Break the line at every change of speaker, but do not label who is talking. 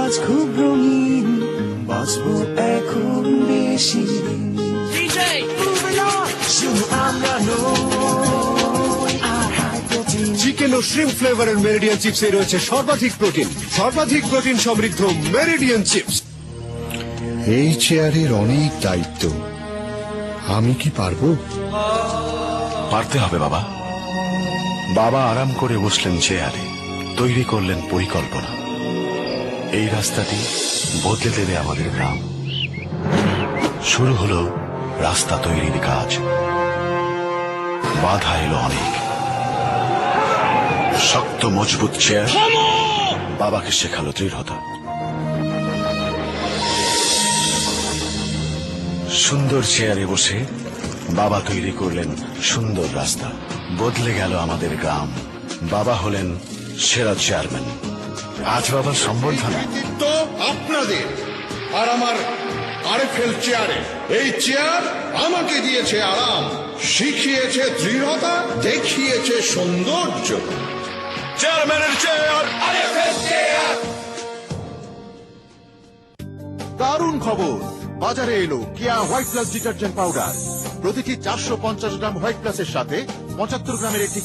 আজ খুব রঙিন, বাঁচবো এখন বেশি শুধু আমরা নই, আর হাই প্রোটিন।
চিকেন ও শ্রিম্প ফ্লেভারের মেরিডিয়ান চিপসে রয়েছে সর্বাধিক প্রোটিন সমৃদ্ধ মেরিডিয়ান চিপস।
এই চেয়ারের অনেক দায়িত্ব, আমি কি পারবো?
পারতে হবে বাবা। বাবা আরাম করে বসলেন চেয়ারে, তৈরি করলেন পরিকল্পনা। এই রাস্তাটি বদলে দেবে আমাদের গ্রাম। শুরু হলো রাস্তা তৈরির কাজ। বাধা এলো অনেক। শক্ত মজবুত চেয়ার বাবাকে শেখালো দৃঢ়তা। সুন্দর চেয়ারে বসে বাবা তৈরি করলেন সুন্দর রাস্তা। বদলে গেল আমাদের গ্রাম। বাবা হলেন সেরা চেয়ারম্যান। আজ বাবার সম্বর্ধনা।
তো আপনাদের আর আমার আরএফএল চেয়ারে, এই চেয়ার আমাকে দিয়েছে আরাম, শিখিয়েছে দৃঢ়তা, দেখিয়েছে সৌন্দর্য।
চেয়ারম্যানের চেয়ার,
আরএফএল চেয়ার।
দারুণ খবর, বাজারে এলো কেয়া হোয়াইট প্লাস ডিটারজেন্ট পাউডার। প্রতিটি 450 গ্রাম হোয়াইট প্লাসের সাথে 75 গ্রামের একটি